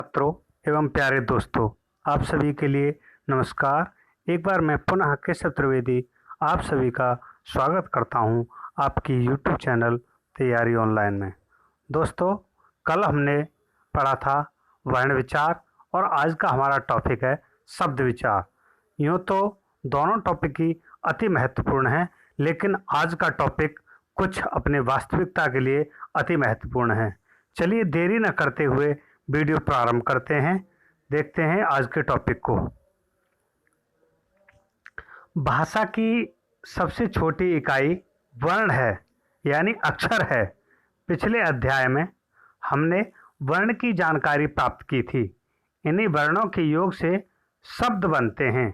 छात्रों एवं प्यारे दोस्तों, आप सभी के लिए नमस्कार। एक बार मैं पुनः केशव त्रिवेदी आप सभी का स्वागत करता हूं आपकी यूट्यूब चैनल तैयारी ऑनलाइन में। दोस्तों, कल हमने पढ़ा था वर्ण विचार और आज का हमारा टॉपिक है शब्द विचार। यूँ तो दोनों टॉपिक ही अति महत्वपूर्ण हैं, लेकिन आज का टॉपिक कुछ अपने वास्तविकता के लिए अति महत्वपूर्ण है। चलिए देरी न करते हुए वीडियो प्रारंभ करते हैं। देखते हैं आज के टॉपिक को। भाषा की सबसे छोटी इकाई वर्ण है, यानी अक्षर है। पिछले अध्याय में हमने वर्ण की जानकारी प्राप्त की थी। इन्हीं वर्णों के योग से शब्द बनते हैं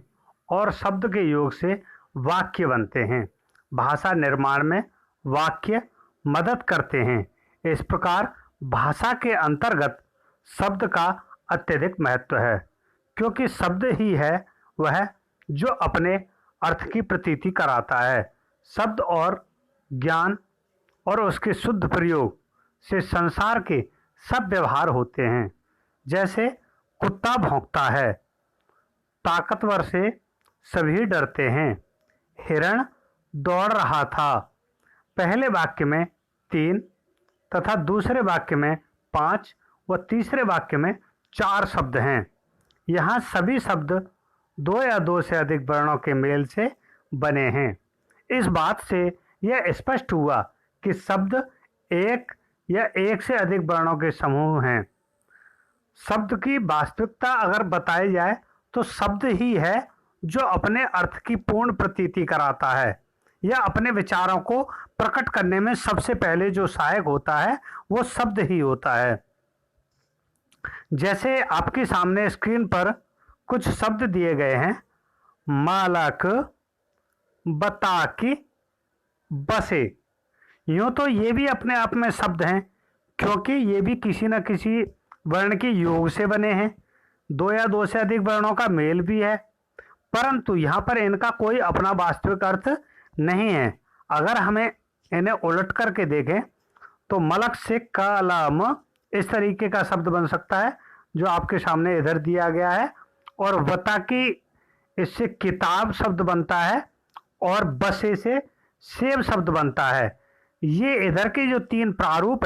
और शब्द के योग से वाक्य बनते हैं। भाषा निर्माण में वाक्य मदद करते हैं। इस प्रकार भाषा के अंतर्गत शब्द का अत्यधिक महत्व है, क्योंकि शब्द ही है वह जो अपने अर्थ की प्रतीति कराता है। शब्द और ज्ञान और उसके शुद्ध प्रयोग से संसार के सब व्यवहार होते हैं। जैसे कुत्ता भौंकता है, ताकतवर से सभी डरते हैं। हिरण दौड़ रहा था। पहले वाक्य में 3 तथा दूसरे वाक्य में 5 व तीसरे वाक्य में 4 शब्द हैं। यहाँ सभी शब्द 2 या 2 से अधिक वर्णों के मेल से बने हैं। इस बात से यह स्पष्ट हुआ कि शब्द एक या एक से अधिक वर्णों के समूह हैं। शब्द की वास्तविकता अगर बताई जाए तो शब्द ही है जो अपने अर्थ की पूर्ण प्रतीति कराता है। यह अपने विचारों को प्रकट करने में सबसे पहले जो सहायक होता है वो शब्द ही होता है। जैसे आपके सामने स्क्रीन पर कुछ शब्द दिए गए हैं। मालक, बताकी, बसे। यूँ तो ये भी अपने आप में शब्द हैं, क्योंकि ये भी किसी न किसी वर्ण के योग से बने हैं। 2 या 2 से अधिक वर्णों का मेल भी है, परंतु यहाँ पर इनका कोई अपना वास्तविक अर्थ नहीं है। अगर हमें इन्हें उलट करके देखें तो मलक से कलम इस तरीके का शब्द बन सकता है जो आपके सामने इधर दिया गया है, और वता की इससे किताब शब्द बनता है, और बसे से सेब शब्द बनता है। ये इधर के जो 3 प्रारूप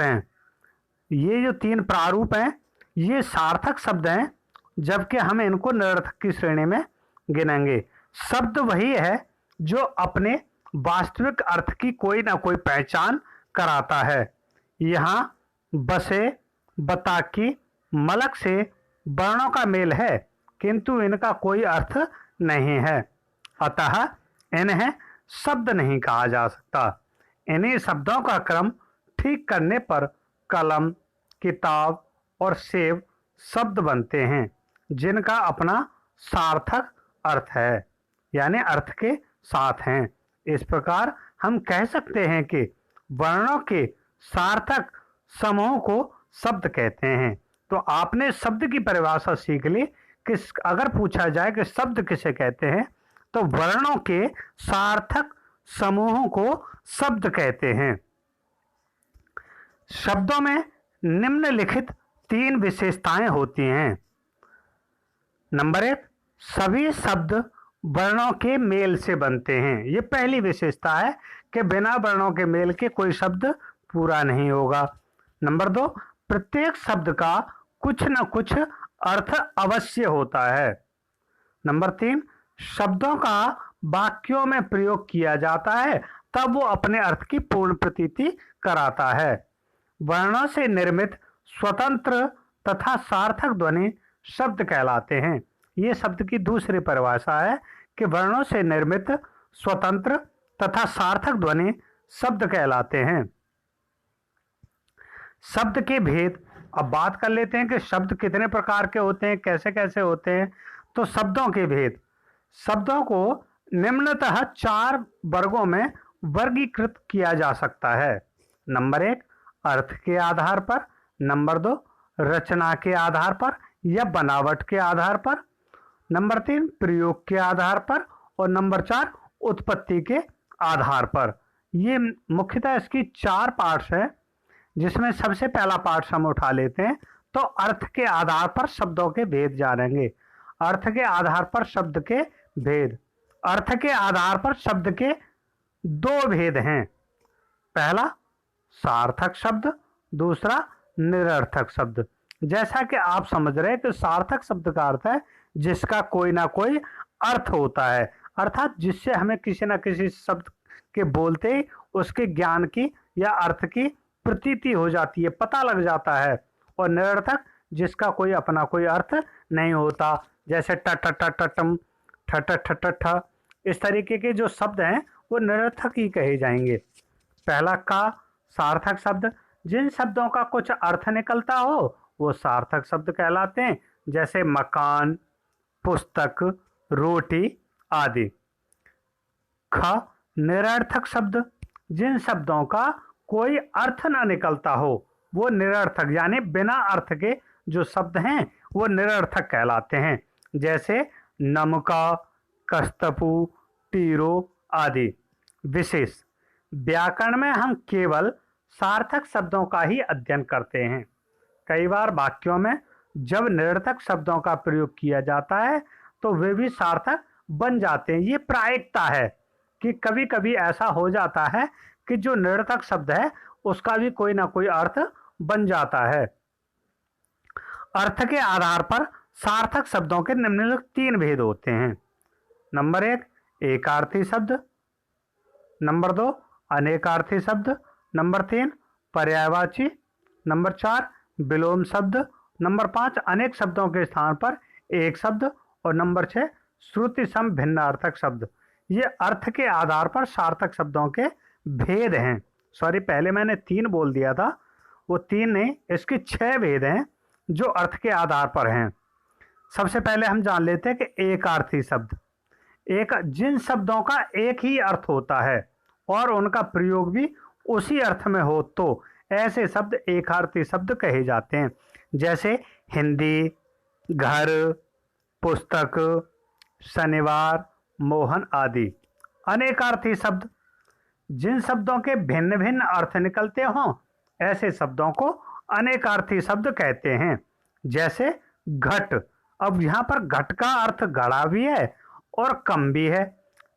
हैं, ये सार्थक शब्द हैं, जबकि हम इनको निरर्थक की श्रेणी में गिनेंगे। शब्द वही है जो अपने वास्तविक अर्थ की कोई ना कोई पहचान कराता है। यहाँ बसे, बताकी, मलक से वर्णों का मेल है, किंतु इनका कोई अर्थ नहीं है। अतः इन्हें शब्द नहीं कहा जा सकता। इन्हीं शब्दों का क्रम ठीक करने पर कलम, किताब और सेब शब्द बनते हैं, जिनका अपना सार्थक अर्थ है, यानी अर्थ के साथ हैं। इस प्रकार हम कह सकते हैं कि वर्णों के सार्थक समूह को शब्द कहते हैं। तो आपने शब्द की परिभाषा सीख ली कि अगर पूछा जाए कि शब्द किसे कहते हैं तो वर्णों के सार्थक समूहों को शब्द कहते हैं। शब्दों में निम्नलिखित 3 विशेषताएं होती हैं। नंबर 1, सभी शब्द वर्णों के मेल से बनते हैं। ये पहली विशेषता है कि बिना वर्णों के मेल के कोई शब्द पूरा नहीं होगा। नंबर 2, प्रत्येक शब्द का कुछ न कुछ अर्थ अवश्य होता है। नंबर 3, शब्दों का वाक्यों में प्रयोग किया जाता है, तब वो अपने अर्थ की पूर्ण प्रतीति कराता है। वर्णों से निर्मित स्वतंत्र तथा सार्थक ध्वनि शब्द कहलाते हैं। ये शब्द की दूसरी परिभाषा है कि वर्णों से निर्मित स्वतंत्र तथा सार्थक ध्वनि शब्द कहलाते हैं। शब्द के भेद। अब बात कर लेते हैं कि शब्द कितने प्रकार के होते हैं, कैसे कैसे होते हैं। तो शब्दों के भेद। शब्दों को निम्नतः 4 वर्गों में वर्गीकृत किया जा सकता है। नंबर 1, अर्थ के आधार पर। नंबर 2, रचना के आधार पर या बनावट के आधार पर। नंबर 3, प्रयोग के आधार पर। और नंबर 4, उत्पत्ति के आधार पर। ये मुख्यतः इसकी 4 पार्ट्स हैं, जिसमें सबसे पहला पार्ट हम उठा लेते हैं तो अर्थ के आधार पर शब्दों के भेद जानेंगे। अर्थ के आधार पर शब्द के भेद। अर्थ के आधार पर शब्द के दो भेद हैं। पहला सार्थक शब्द, दूसरा निरर्थक शब्द। जैसा कि आप समझ रहे हैं कि सार्थक शब्द का अर्थ है जिसका कोई ना कोई अर्थ होता है, अर्थात जिससे हमें किसी ना किसी शब्द के बोलते ही उसके ज्ञान की या अर्थ की प्रतीति हो जाती है, पता लग जाता है। और निरर्थक जिसका कोई अपना कोई अर्थ नहीं होता, जैसे ट ट ट ट टम, ठ ठ ठ ठ ठ, इस तरीके के जो शब्द हैं वो निरर्थक ही कहे जाएंगे। पहला का सार्थक शब्द, जिन शब्दों का कुछ अर्थ निकलता हो वो सार्थक शब्द कहलाते हैं, जैसे मकान, पुस्तक, रोटी आदि। ख निरर्थक शब्द, जिन शब्दों का कोई अर्थ न निकलता हो वो निरर्थक यानी बिना अर्थ के जो शब्द हैं वो निरर्थक कहलाते हैं, जैसे नमका, कस्तपु, टीरो आदि। विशेष व्याकरण में हम केवल सार्थक शब्दों का ही अध्ययन करते हैं। कई बार वाक्यों में जब निरर्थक शब्दों का प्रयोग किया जाता है तो वे भी सार्थक बन जाते हैं। ये प्रायिकता है कि कभी कभी ऐसा हो जाता है कि जो निरर्थक शब्द है उसका भी कोई ना कोई अर्थ बन जाता है। अर्थ के आधार पर सार्थक शब्दों के निम्नलिखित तीन भेद होते हैं। नंबर 1 एकार्थी शब्द, नंबर 2 अनेकार्थी शब्द, नंबर 3 पर्यायवाची, नंबर 4 विलोम शब्द, नंबर 5 अनेक शब्दों के स्थान पर एक शब्द और नंबर 6 श्रुति सम भिन्नार्थक शब्द। ये अर्थ के आधार पर सार्थक शब्दों के भेद हैं। सॉरी, पहले मैंने 3 बोल दिया था, वो 3 नहीं, इसके 6 भेद हैं जो अर्थ के आधार पर हैं। सबसे पहले हम जान लेते हैं कि एकार्थी शब्द। एक जिन शब्दों का एक ही अर्थ होता है और उनका प्रयोग भी उसी अर्थ में हो तो ऐसे शब्द एकार्थी शब्द कहे जाते हैं, जैसे हिंदी, घर, पुस्तक, शनिवार, मोहन आदि। अनेकार्थी शब्द, जिन शब्दों के भिन्न भिन्न अर्थ निकलते हों ऐसे शब्दों को अनेकार्थी शब्द कहते हैं, जैसे घट। अब यहाँ पर घट का अर्थ घड़ा भी है और कम भी है।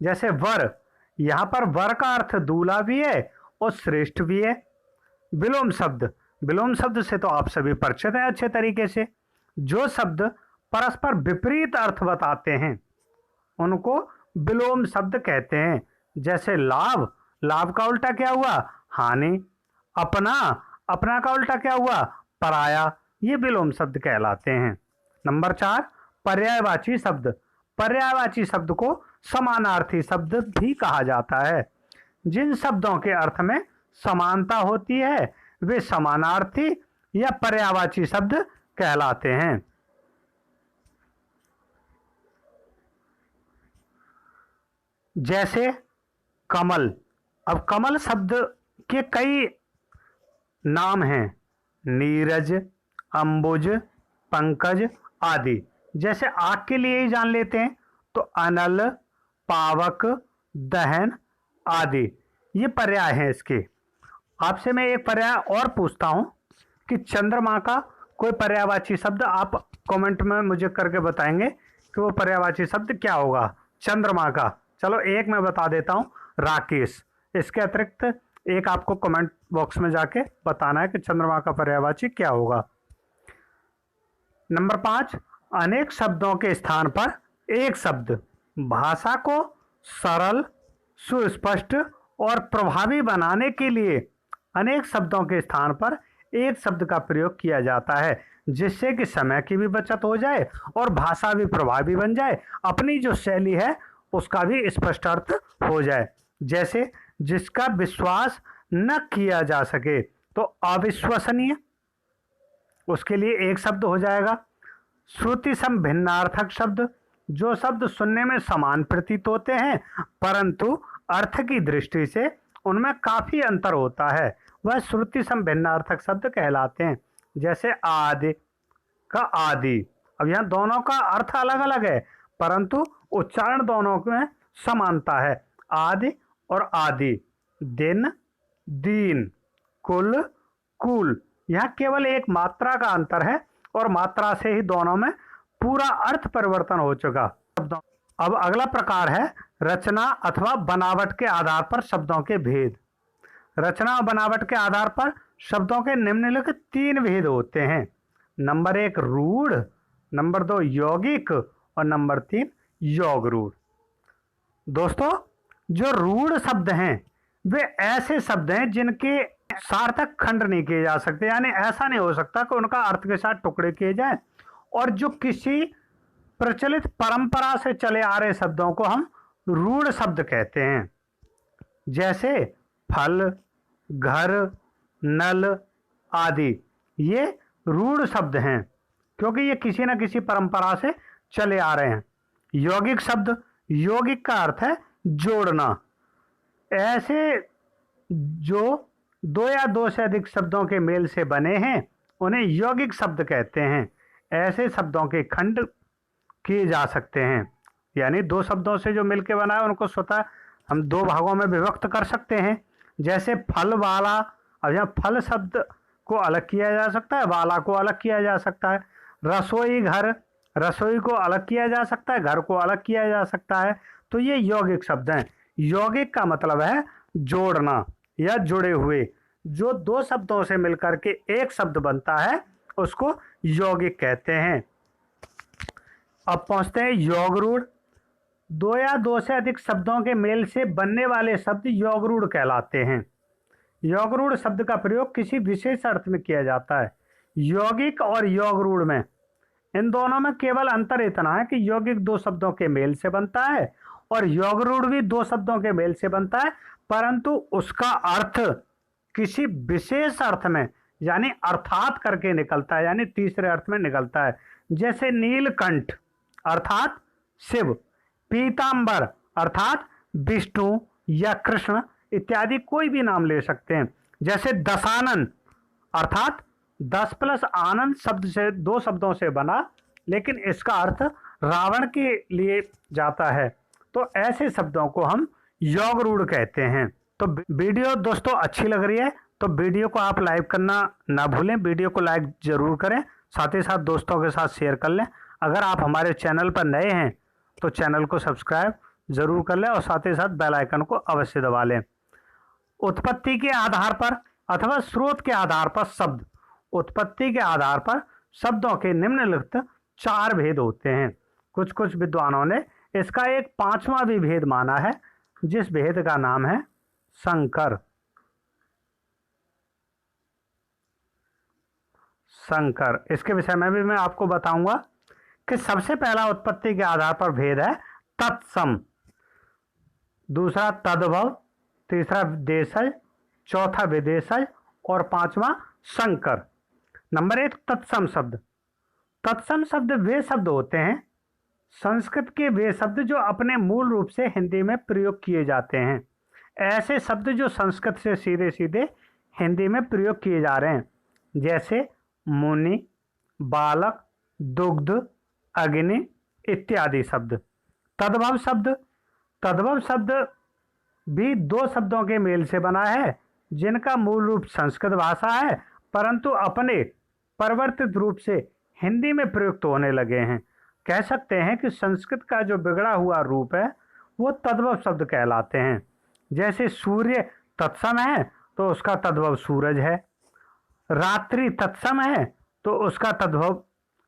जैसे वर, यहाँ पर वर का अर्थ दूल्हा भी है और श्रेष्ठ भी है। विलोम शब्द, विलोम शब्द से तो आप सभी परिचित हैं अच्छे तरीके से। जो शब्द परस्पर विपरीत अर्थ बताते हैं उनको विलोम शब्द कहते हैं, जैसे लाभ, लाभ का उल्टा क्या हुआ? हानि। अपना, अपना का उल्टा क्या हुआ? पराया। ये विलोम शब्द कहलाते हैं। नंबर 4 पर्यायवाची शब्द। पर्यायवाची शब्द को समानार्थी शब्द भी कहा जाता है। जिन शब्दों के अर्थ में समानता होती है वे समानार्थी या पर्यायवाची शब्द कहलाते हैं। जैसे कमल। अब कमल शब्द के कई नाम हैं, नीरज, अंबुज, पंकज आदि। जैसे आग के लिए ही जान लेते हैं तो अनल, पावक, दहन आदि ये पर्याय हैं इसके। आपसे मैं एक पर्याय और पूछता हूं कि चंद्रमा का कोई पर्यायवाची शब्द आप कमेंट में मुझे करके बताएंगे कि वो पर्यायवाची शब्द क्या होगा चंद्रमा का। चलो एक मैं बता देता हूं, राकेश। इसके अतिरिक्त एक आपको कमेंट बॉक्स में जाके बताना है कि चंद्रमा का पर्यायवाची क्या होगा। नंबर 5 अनेक शब्दों के स्थान पर एक शब्द। भाषा को सरल, सुस्पष्ट और प्रभावी बनाने के लिए अनेक शब्दों के स्थान पर एक शब्द का प्रयोग किया जाता है, जिससे कि समय की भी बचत हो जाए और भाषा भी प्रभावी बन जाए, अपनी जो शैली है उसका भी स्पष्ट अर्थ हो जाए। जैसे जिसका विश्वास न किया जा सके तो अविश्वसनीय, उसके लिए एक शब्द हो जाएगा। श्रुति सम भिन्नार्थक शब्द, जो शब्द सुनने में समान प्रतीत होते हैं परंतु अर्थ की दृष्टि से उनमें काफी अंतर होता है, वह श्रुति सम भिन्नार्थक शब्द कहलाते हैं। जैसे आदि का आदि। अब यहाँ दोनों का अर्थ अलग अलग है परंतु उच्चारण दोनों में समानता है। आदि और आदि। दिन, दीन, कुल, कुल। यहाँ केवल एक मात्रा का अंतर है और मात्रा से ही दोनों में पूरा अर्थ परिवर्तन हो चुका। अब अगला प्रकार है रचना अथवा बनावट के आधार पर शब्दों के भेद। रचना और बनावट के आधार पर शब्दों के निम्नलिखित 3 भेद होते हैं। नंबर 1 रूढ़, नंबर 2 यौगिक और नंबर 3 योग रूढ़। दोस्तों, जो रूढ़ शब्द हैं वे ऐसे शब्द हैं जिनके सार्थक खंड नहीं किए जा सकते, यानी ऐसा नहीं हो सकता कि उनका अर्थ के साथ टुकड़े किए जाएं, और जो किसी प्रचलित परंपरा से चले आ रहे शब्दों को हम रूढ़ शब्द कहते हैं। जैसे फल, घर, नल आदि ये रूढ़ शब्द हैं, क्योंकि ये किसी न किसी परंपरा से चले आ रहे हैं। यौगिक शब्द, यौगिक का अर्थ है जोड़ना। ऐसे जो 2 या 2 से अधिक शब्दों के मेल से बने हैं उन्हें यौगिक शब्द कहते हैं। ऐसे शब्दों के खंड किए जा सकते हैं, यानी 2 शब्दों से जो मिलकर बना है उनको स्वतः हम 2 भागों में विभक्त कर सकते हैं। जैसे फल वाला, अब यहाँ फल शब्द को अलग किया जा सकता है, वाला को अलग किया जा सकता है। रसोई घर, रसोई को अलग किया जा सकता है, घर को अलग किया जा सकता है। तो ये यौगिक शब्द हैं। यौगिक का मतलब है जोड़ना या जुड़े हुए। जो 2 शब्दों से मिलकर के एक शब्द बनता है उसको यौगिक कहते हैं। अब पहुंचते हैं योग रूढ़। 2 या 2 से अधिक शब्दों के मेल से बनने वाले शब्द योग रूढ़ कहलाते हैं। योग रूढ़ शब्द का प्रयोग किसी विशेष अर्थ में किया जाता है। यौगिक और योग रूढ़ में, इन दोनों में केवल अंतर इतना है कि यौगिक 2 शब्दों के मेल से बनता है और योग रूढ़ भी 2 शब्दों के मेल से बनता है, परंतु उसका अर्थ किसी विशेष अर्थ में यानी अर्थात करके निकलता है, यानी तीसरे अर्थ में निकलता है। जैसे नीलकंठ अर्थात शिव, पीतांबर अर्थात विष्णु या कृष्ण इत्यादि कोई भी नाम ले सकते हैं। जैसे दशानन अर्थात 10 प्लस आनंद शब्द से 2 शब्दों से बना, लेकिन इसका अर्थ रावण के लिए जाता है। तो ऐसे शब्दों को हम योग रूढ़ कहते हैं। तो वीडियो दोस्तों अच्छी लग रही है तो वीडियो को आप लाइक करना ना भूलें। वीडियो को लाइक जरूर करें, साथ ही साथ दोस्तों के साथ शेयर कर लें। अगर आप हमारे चैनल पर नए हैं तो चैनल को सब्सक्राइब जरूर कर लें और साथ ही साथ बेल आइकन को अवश्य दबा लें। उत्पत्ति के आधार पर अथवा स्रोत के आधार पर शब्द। उत्पत्ति के आधार पर शब्दों के निम्नलिखित 4 भेद होते हैं। कुछ विद्वानों ने इसका एक 5वां भी भेद माना है, जिस भेद का नाम है संकर। संकर, इसके विषय में भी मैं आपको बताऊंगा कि सबसे पहला उत्पत्ति के आधार पर भेद है तत्सम, दूसरा तद्भव, तीसरा देशज, चौथा विदेशज और 5वां संकर। नंबर 1 तत्सम शब्द। तत्सम शब्द वे शब्द होते हैं, संस्कृत के वे शब्द जो अपने मूल रूप से हिंदी में प्रयोग किए जाते हैं। ऐसे शब्द जो संस्कृत से सीधे सीधे हिंदी में प्रयोग किए जा रहे हैं, जैसे मुनि, बालक, दुग्ध, अग्नि इत्यादि शब्द। तद्भव शब्द। तद्भव शब्द भी 2 शब्दों के मेल से बना है, जिनका मूल रूप संस्कृत भाषा है, परंतु अपने परिवर्तित रूप से हिंदी में प्रयुक्त होने लगे हैं। कह सकते हैं कि संस्कृत का जो बिगड़ा हुआ रूप है वो तद्भव शब्द कहलाते हैं। जैसे सूर्य तत्सम है तो उसका तद्भव सूरज है, रात्रि तत्सम है तो उसका तद्भव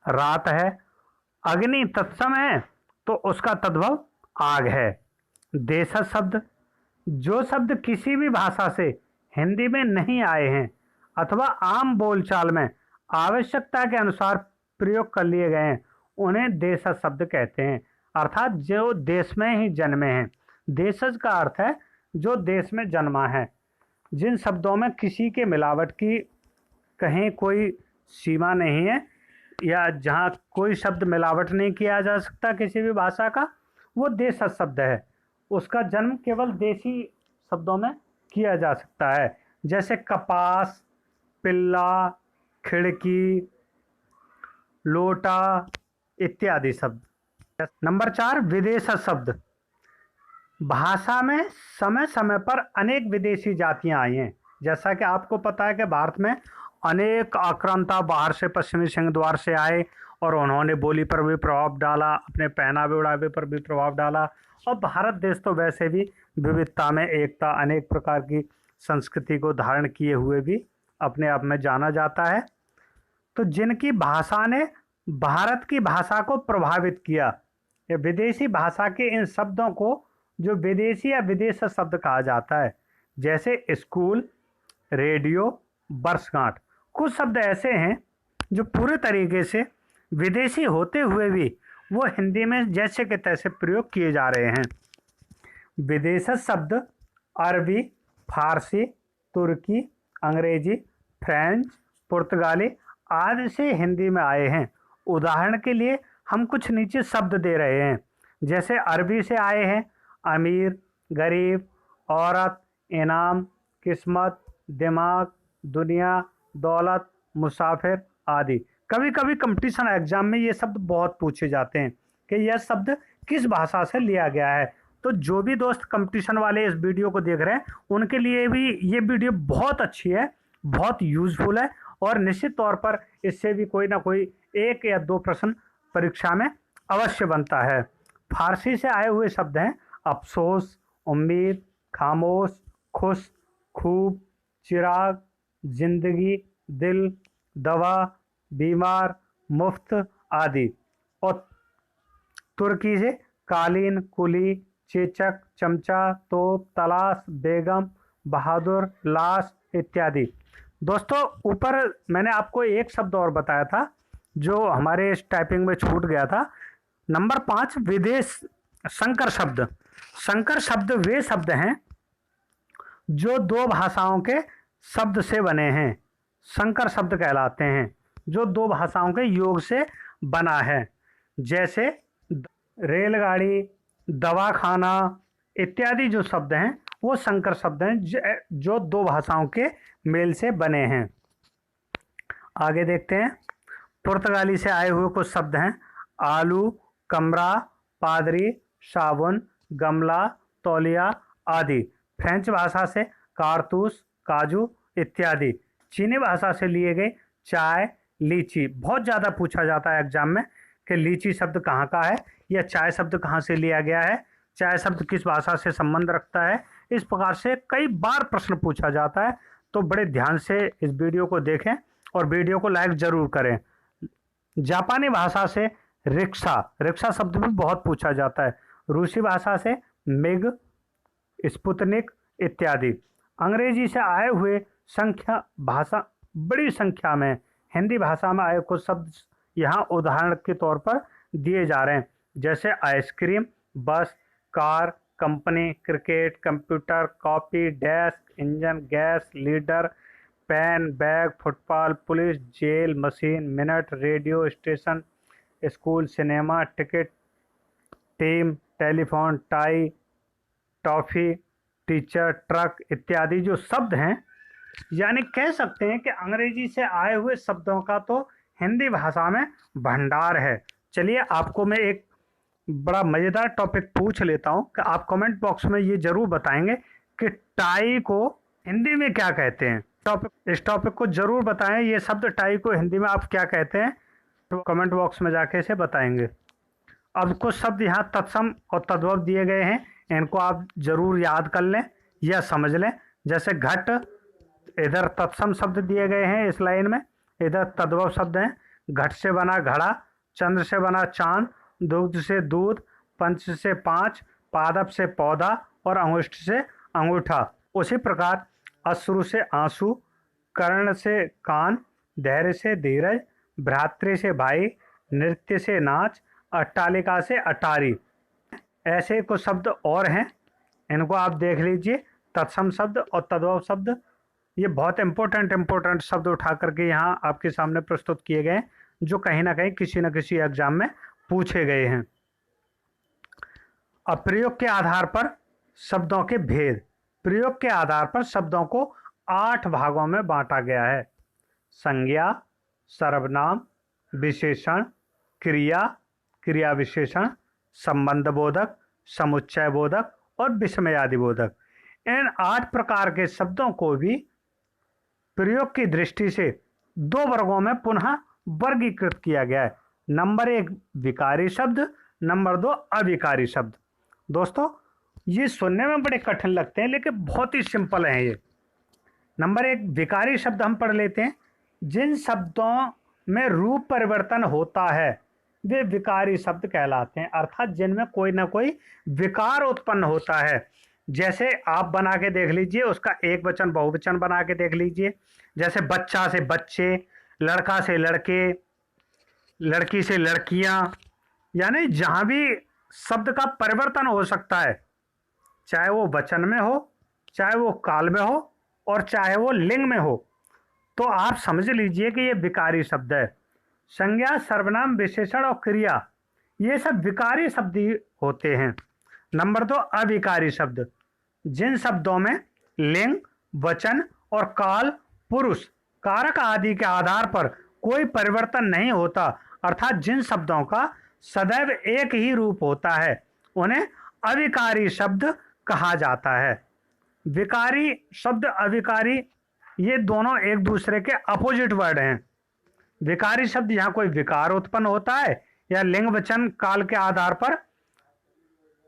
रात है, अग्नि तत्सम है तो उसका तद्भव आग है। देशज शब्द। जो शब्द किसी भी भाषा से हिंदी में नहीं आए हैं अथवा आम बोलचाल में आवश्यकता के अनुसार प्रयोग कर लिए गए हैं उन्हें देशज शब्द कहते हैं, अर्थात जो देश में ही जन्मे हैं। देशज का अर्थ है जो देश में जन्मा है। जिन शब्दों में किसी के मिलावट की कहीं कोई सीमा नहीं है या जहाँ कोई शब्द मिलावट नहीं किया जा सकता किसी भी भाषा का, वो देशज शब्द है। उसका जन्म केवल देशी शब्दों में किया जा सकता है, जैसे कपास, पिल्ला, खिड़की, लोटा इत्यादि शब्द। नंबर 4 विदेशज शब्द। भाषा में समय समय पर अनेक विदेशी जातियां आई हैं। जैसा कि आपको पता है कि भारत में अनेक आक्रांता बाहर से पश्चिमी सिंह द्वार से आए और उन्होंने बोली पर भी प्रभाव डाला, अपने पहनावे ओढ़ावे पर भी प्रभाव डाला। और भारत देश तो वैसे भी विविधता में एकता, अनेक प्रकार की संस्कृति को धारण किए हुए भी अपने आप में जाना जाता है। तो जिनकी भाषा ने भारत की भाषा को प्रभावित किया, या विदेशी भाषा के इन शब्दों को जो विदेशी या विदेश शब्द कहा जाता है, जैसे स्कूल, रेडियो, वर्षगांठ। कुछ शब्द ऐसे हैं जो पूरे तरीके से विदेशी होते हुए भी वो हिंदी में जैसे के तैसे प्रयोग किए जा रहे हैं। विदेशी शब्द अरबी, फारसी, तुर्की, अंग्रेजी, फ्रेंच, पुर्तगाली आदि से हिंदी में आए हैं। उदाहरण के लिए हम कुछ नीचे शब्द दे रहे हैं। जैसे अरबी से आए हैं अमीर, गरीब, औरत, इनाम, किस्मत, दिमाग, दुनिया, दौलत, मुसाफिर आदि। कभी कभी कंपटीशन एग्जाम में ये शब्द बहुत पूछे जाते हैं कि यह शब्द किस भाषा से लिया गया है। तो जो भी दोस्त कंपटीशन वाले इस वीडियो को देख रहे हैं उनके लिए भी ये वीडियो बहुत अच्छी है, बहुत यूजफुल है और निश्चित तौर पर इससे भी कोई ना कोई 1 या 2 प्रश्न परीक्षा में अवश्य बनता है। फारसी से आए हुए शब्द हैं अफसोस, उम्मीद, खामोश, खुश, खूब, चिराग, जिंदगी, दिल, दवा, बीमार, मुफ्त आदि। और तुर्की से कालीन, कुली, चेचक, चमचा, तोप, तलाश, बेगम, बहादुर, लाश इत्यादि। दोस्तों ऊपर मैंने आपको एक शब्द और बताया था जो हमारे इस टाइपिंग में छूट गया था। नंबर 5 विदेश संकर शब्द। संकर शब्द वे शब्द हैं जो 2 भाषाओं के शब्द से बने हैं, संकर शब्द कहलाते हैं, जो 2 भाषाओं के योग से बना है। जैसे रेलगाड़ी, दवाखाना इत्यादि जो शब्द हैं वो संकर शब्द हैं जो 2 भाषाओं के मेल से बने हैं। आगे देखते हैं। पुर्तगाली से आए हुए कुछ शब्द हैं आलू, कमरा, पादरी, साबुन, गमला, तौलिया आदि। फ्रेंच भाषा से कारतूस, काजू इत्यादि। चीनी भाषा से लिए गए चाय, लीची। बहुत ज़्यादा पूछा जाता है एग्जाम में कि लीची शब्द कहाँ का है या चाय शब्द कहाँ से लिया गया है, चाय शब्द किस भाषा से संबंध रखता है। इस प्रकार से कई बार प्रश्न पूछा जाता है। तो बड़े ध्यान से इस वीडियो को देखें और वीडियो को लाइक जरूर करें। जापानी भाषा से रिक्शा, रिक्शा शब्द भी बहुत पूछा जाता है। रूसी भाषा से मिग, स्पुतनिक इत्यादि। अंग्रेजी से आए हुए संख्या भाषा बड़ी संख्या में हिंदी भाषा में आए कुछ शब्द यहाँ उदाहरण के तौर पर दिए जा रहे हैं। जैसे ice cream, bus, car, company, cricket, computer, copy, desk, engine, gas, leader, pen, bag, football, police, jail, machine, minute, radio station, school, cinema, ticket, team, telephone, tie, toffee, teacher, truck इत्यादि जो शब्द हैं, यानी कह सकते हैं कि अंग्रेजी से आए हुए शब्दों का तो हिंदी भाषा में भंडार है। चलिए आपको मैं एक बड़ा मज़ेदार टॉपिक पूछ लेता हूं कि आप कमेंट बॉक्स में ये जरूर बताएंगे कि टाई को हिंदी में क्या कहते हैं। इस टॉपिक को जरूर बताएं, ये शब्द टाई को हिंदी में आप क्या कहते हैं, तो कमेंट बॉक्स में जाके इसे बताएंगे। अब कुछ शब्द यहाँ तत्सम और तद्भव दिए गए हैं, इनको आप जरूर याद कर लें या समझ लें। जैसे घट, इधर तत्सम शब्द दिए गए हैं इस लाइन में, इधर तद्भव शब्द हैं। घट से बना घड़ा, चंद्र से बना चांद, दुग्ध से दूध, पंच से 5, पादप से पौधा और अंगुष्ठ से अंगूठा। उसी प्रकार अश्रु से आंसू, कर्ण से कान, धैर्य से धीरज, भ्रातृ से भाई, नृत्य से नाच, अट्टालिका से अटारी। ऐसे कुछ शब्द और हैं, इनको आप देख लीजिए। तत्सम शब्द और तद्भव शब्द ये बहुत इंपॉर्टेंट शब्द उठा करके यहाँ आपके सामने प्रस्तुत किए गए हैं, जो कहीं ना कहीं किसी न किसी एग्जाम में पूछे गए हैं। अब प्रयोग के आधार पर शब्दों के भेद। प्रयोग के आधार पर शब्दों को 8 भागों में बांटा गया है। संज्ञा, सर्वनाम, विशेषण, क्रिया, क्रिया विशेषण, संबंध बोधक, समुच्चय बोधक और विस्मयादि बोधक। इन 8 प्रकार के शब्दों को भी प्रयोग की दृष्टि से दो वर्गों में पुनः वर्गीकृत किया गया है। नंबर 1 विकारी शब्द, नंबर 2 अविकारी शब्द। दोस्तों ये सुनने में बड़े कठिन लगते हैं लेकिन बहुत ही सिंपल हैं ये। नंबर 1 विकारी शब्द हम पढ़ लेते हैं। जिन शब्दों में रूप परिवर्तन होता है वे विकारी शब्द कहलाते हैं, अर्थात जिनमें कोई ना कोई विकार उत्पन्न होता है। जैसे आप बना के देख लीजिए, उसका एक वचन बहुवचन बना के देख लीजिए। जैसे बच्चा से बच्चे, लड़का से लड़के, लड़की से लड़कियां, यानी जहां भी शब्द का परिवर्तन हो सकता है, चाहे वो वचन में हो, चाहे वो काल में हो और चाहे वो लिंग में हो, तो आप समझ लीजिए कि ये विकारी शब्द है। संज्ञा, सर्वनाम, विशेषण और क्रिया ये सब विकारी शब्द ही होते हैं। नंबर 2 अविकारी शब्द। जिन शब्दों में लिंग, वचन और काल, पुरुष, कारक आदि के आधार पर कोई परिवर्तन नहीं होता, अर्थात जिन शब्दों का सदैव एक ही रूप होता है, उन्हें अविकारी शब्द कहा जाता है। विकारी शब्द, अविकारी, ये दोनों एक दूसरे के अपोजिट वर्ड हैं। विकारी शब्द यहाँ कोई विकार उत्पन्न होता है या लिंग, वचन, काल के आधार पर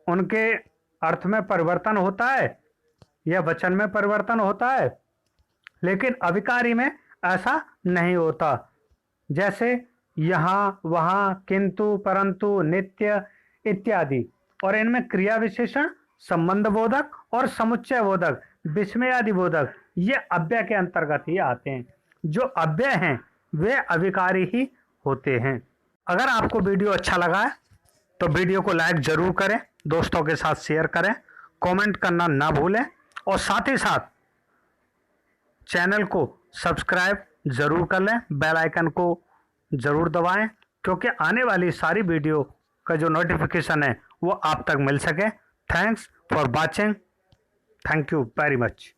उनके अर्थ में परिवर्तन होता है या वचन में परिवर्तन होता है, लेकिन अविकारी में ऐसा नहीं होता। जैसे यहाँ, वहाँ, किंतु, परंतु, नित्य इत्यादि। और इनमें क्रिया विशेषण, संबंध बोधक और समुच्चय बोधक, विस्मय आदि बोधक ये अव्यय के अंतर्गत ही आते हैं। जो अव्यय हैं वे अविकारी ही होते हैं। अगर आपको वीडियो अच्छा लगा है तो वीडियो को लाइक जरूर करें, दोस्तों के साथ शेयर करें, कमेंट करना ना भूलें और साथ ही साथ चैनल को सब्सक्राइब जरूर कर लें, बेल आइकन को जरूर दबाएं, क्योंकि आने वाली सारी वीडियो का जो नोटिफिकेशन है वो आप तक मिल सके। Thanks for watching. Thank you very much.